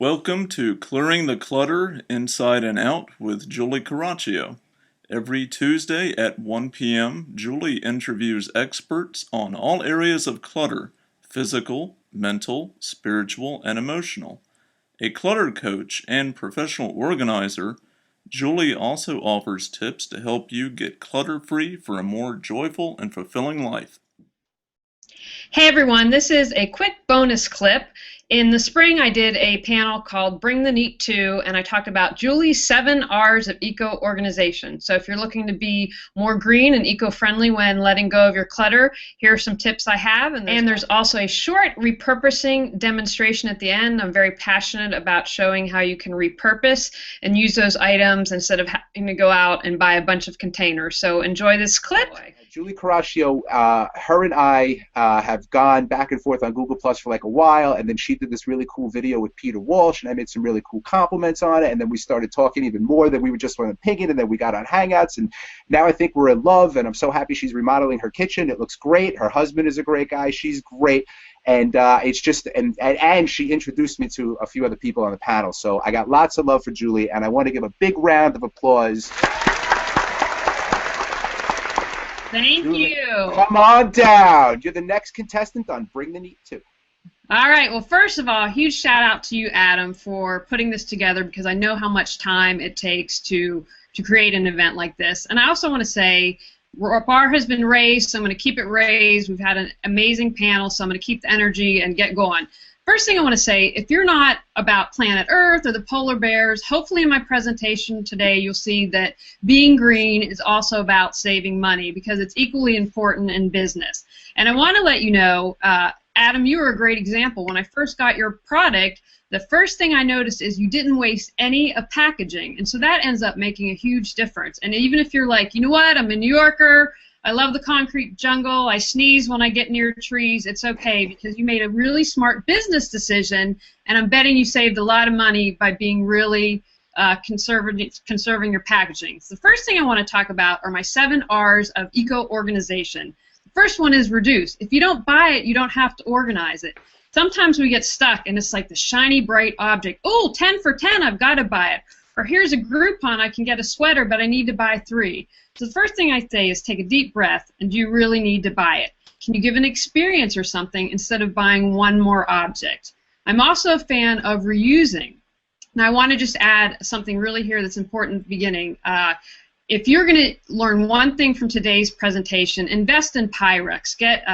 Welcome to Clearing the Clutter Inside and Out with Julie Coraccio. Every Tuesday at 1 p.m., Julie interviews experts on all areas of clutter: physical, mental, spiritual, and emotional. A clutter coach and professional organizer, Julie also offers tips to help you get clutter-free for a more joyful and fulfilling life. Hey everyone, this is a quick bonus clip. In the spring I did a panel called Bring the Neat To, and I talked about Julie's 7 R's of eco-organization. So if you're looking to be more green and eco-friendly when letting go of your clutter, here are some tips I have. And there's also a short repurposing demonstration at the end. I'm very passionate about showing how you can repurpose and use those items instead of having to go out and buy a bunch of containers. So enjoy this clip. Julie Coraccio, her and I have gone back and forth on Google Plus for like a while, and then she did this really cool video with Peter Walsh, and I made some really cool compliments on it, and then we started talking even more. Then we were just on Pingin, and then we got on Hangouts, and now I think we're in love, and I'm so happy she's remodeling her kitchen. It looks great. Her husband is a great guy. She's great. And it's just, and she introduced me to a few other people on the panel. So I got lots of love for Julie, and I want to give a big round of applause. Thank Julie, you. Come on down. You're the next contestant on Bring the Neat To. All right. Well, first of all, a huge shout out to you, Adam, for putting this together, because I know how much time it takes to create an event like this. And I also want to say our bar has been raised, so I'm going to keep it raised. We've had an amazing panel, so I'm going to keep the energy and get going. First thing I want to say, if you're not about planet Earth or the polar bears, hopefully in my presentation today you'll see that being green is also about saving money, because it's equally important in business. And I want to let you know, Adam, you were a great example. When I first got your product, the first thing I noticed is you didn't waste any of packaging, and so that ends up making a huge difference. And even if you're like, you know what, I'm a New Yorker, I love the concrete jungle, I sneeze when I get near trees, it's okay, because you made a really smart business decision, and I'm betting you saved a lot of money by being really conserving your packaging. So the first thing I want to talk about are my 7 R's of eco-organization. The first one is reduce. If you don't buy it, you don't have to organize it. Sometimes we get stuck, and it's like the shiny, bright object. Oh, 10 for 10, I've got to buy it. Or here's a Groupon, I can get a sweater, but I need to buy 3. So the first thing I say is take a deep breath, and do you really need to buy it? Can you give an experience or something instead of buying one more object? I'm also a fan of reusing. Now I want to just add something really here that's important at the beginning. If you're going to learn one thing from today's presentation, invest in Pyrex. Get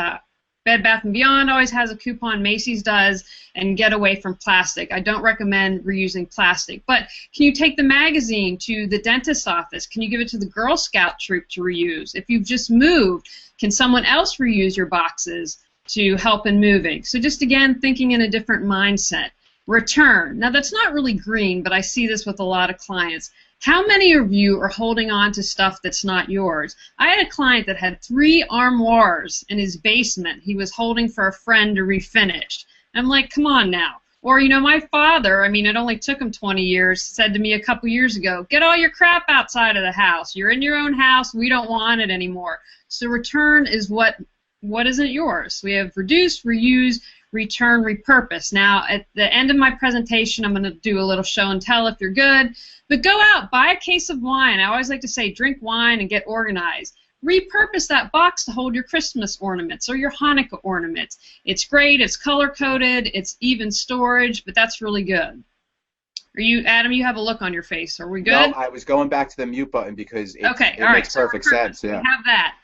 Bed Bath & Beyond always has a coupon, Macy's does, and get away from plastic. I don't recommend reusing plastic. But can you take the magazine to the dentist's office? Can you give it to the Girl Scout troop to reuse? If you've just moved, can someone else reuse your boxes to help in moving? So just again, thinking in a different mindset. Return. Now that's not really green, but I see this with a lot of clients. How many of you are holding on to stuff that's not yours? I had a client that had 3 armoires in his basement he was holding for a friend to refinish. I'm like, come on now. Or, you know, my father, I mean, it only took him 20 years, said to me a couple years ago, get all your crap outside of the house. You're in your own house. We don't want it anymore. So return is what isn't yours. We have reduce, reuse, return, repurpose. Now, at the end of my presentation, I'm going to do a little show and tell if you're good. But go out, buy a case of wine. I always like to say drink wine and get organized. Repurpose that box to hold your Christmas ornaments or your Hanukkah ornaments. It's great, it's color-coded, it's even storage, but that's really good. Are you, Adam, you have a look on your face. Are we good? No, I was going back to the mute button because it makes perfect sense. Yeah. We have that.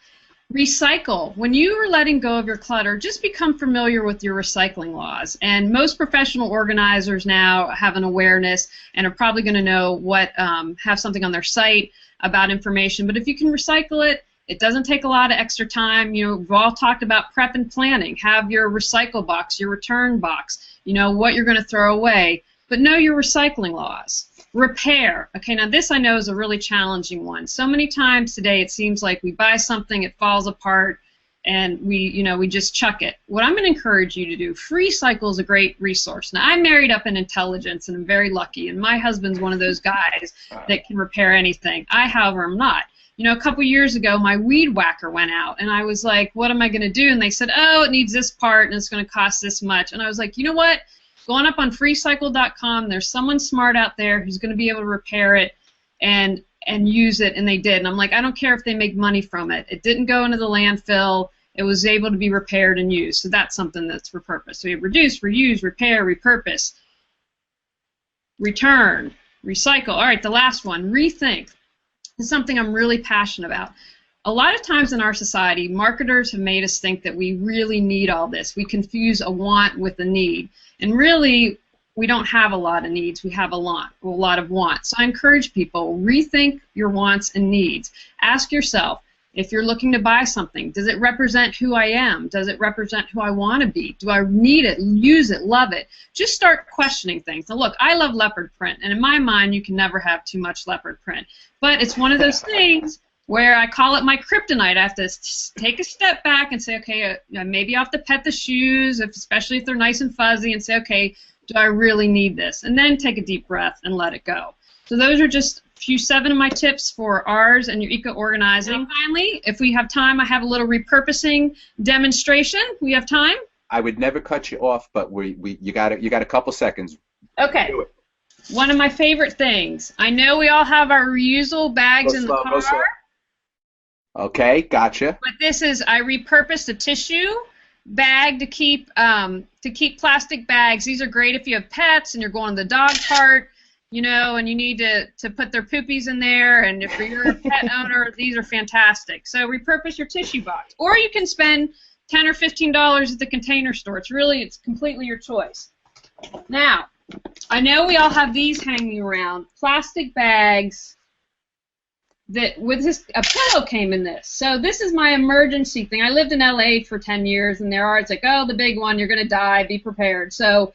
Recycle. When you are letting go of your clutter, just become familiar with your recycling laws. And most professional organizers now have an awareness and are probably going to know what, have something on their site about information. But if you can recycle it, it doesn't take a lot of extra time. You know, we've all talked about prep and planning. Have your recycle box, your return box, you know, what you're going to throw away. But know your recycling laws. Repair. Okay, now this I know is a really challenging one. So many times today it seems like we buy something, it falls apart, and we just chuck it. What I'm going to encourage you to do, FreeCycle is a great resource. Now I'm married up in intelligence and I'm very lucky, and my husband's one of those guys that can repair anything. I, however, am not. You know, a couple years ago my weed whacker went out, and I was like, what am I going to do? And they said, oh, it needs this part and it's going to cost this much. And I was like, you know what? going up on freecycle.com. There's someone smart out there who's going to be able to repair it and use it, and they did. And I'm like, I don't care if they make money from it. It didn't go into the landfill. It was able to be repaired and used. So that's something that's repurposed. So we have reduce, reuse, repair, repurpose, return, recycle. All right, the last one, rethink. This is something I'm really passionate about. A lot of times in our society, marketers have made us think that we really need all this. We confuse a want with a need. And really, we don't have a lot of needs. We have a lot of wants. So I encourage people, rethink your wants and needs. Ask yourself, if you're looking to buy something, does it represent who I am? Does it represent who I want to be? Do I need it, use it, love it? Just start questioning things. Now look, I love leopard print, and in my mind, you can never have too much leopard print. But it's one of those things where I call it my kryptonite. I have to take a step back and say, okay, maybe I have to pet the shoes, especially if they're nice and fuzzy, and say, okay, do I really need this? And then take a deep breath and let it go. So those are just 7 of my tips for ours and your eco-organizing. And finally, if we have time, I have a little repurposing demonstration. We have time? I would never cut you off, but you got a couple seconds. Okay. Do it. One of my favorite things. I know we all have our reusable bags in the car. Okay, gotcha. But this is, I repurposed a tissue bag to keep plastic bags. These are great if you have pets and you're going to the dog park, and you need to put their poopies in there, and if you're a pet owner, these are fantastic. So repurpose your tissue box. Or you can spend $10 or $15 at the Container Store. It's completely your choice. Now, I know we all have these hanging around, plastic bags that a pillow came in this. So this is my emergency thing. I lived in LA for 10 years, and it's like, oh, the big one, you're going to die, be prepared. So,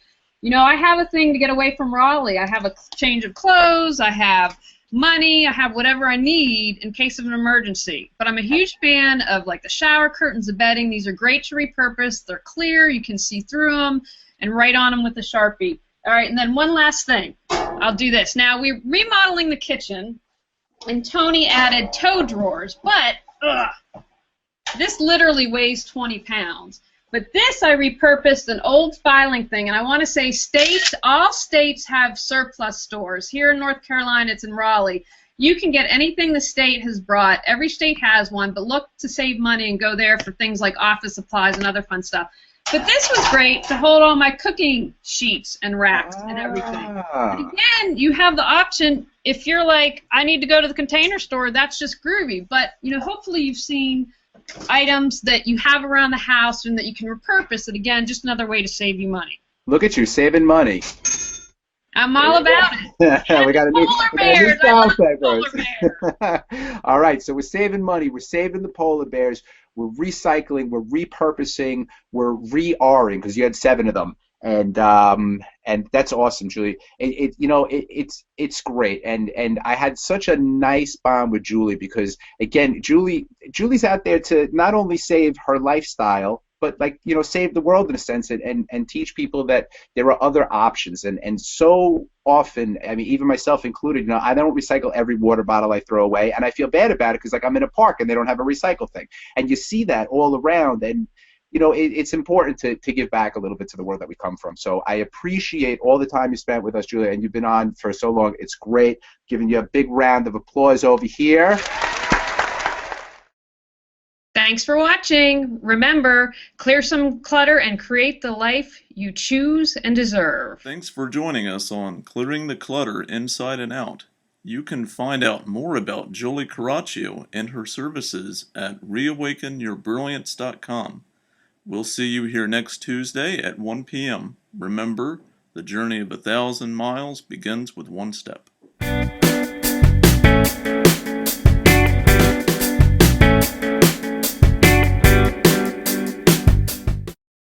I have a thing to get away from Raleigh. I have a change of clothes, I have money, I have whatever I need in case of an emergency. But I'm a huge fan of like the shower curtains, the bedding. These are great to repurpose. They're clear, you can see through them, and write on them with a Sharpie. All right, and then one last thing. I'll do this. Now, we're remodeling the kitchen, and Tony added toe drawers, but this literally weighs 20 pounds. But this, I repurposed an old filing thing, and I want to say all states have surplus stores. Here in North Carolina, it's in Raleigh. You can get anything the state has brought. Every state has one, but look to save money and go there for things like office supplies and other fun stuff. But this was great to hold all my cooking sheets and racks and everything. But again, you have the option, if you're like, I need to go to the Container Store, that's just groovy. But, hopefully you've seen items that you have around the house and that you can repurpose. And again, just another way to save you money. Look at you, saving money. I'm all about it. We got a new sound effect. All right, so we're saving money. We're saving the polar bears. We're recycling. We're repurposing. We're re-Ring, because you had 7 of them. And that's awesome, Julie. It's great, and I had such a nice bond with Julie, because again, Julie's out there to not only save her lifestyle, but save the world in a sense, and teach people that there are other options. And so often, I mean, even myself included, I don't recycle every water bottle I throw away, and I feel bad about it because I'm in a park and they don't have a recycle thing, and you see that all around. And it's important to give back a little bit to the world that we come from. So I appreciate all the time you spent with us, Julia, and you've been on for so long. It's great. Giving you a big round of applause over here. Thanks for watching. Remember, clear some clutter and create the life you choose and deserve. Thanks for joining us on Clearing the Clutter Inside and Out. You can find out more about Julie Coraccio and her services at reawakenyourbrilliance.com. We'll see you here next Tuesday at 1 p.m. Remember, the journey of 1,000 miles begins with one step.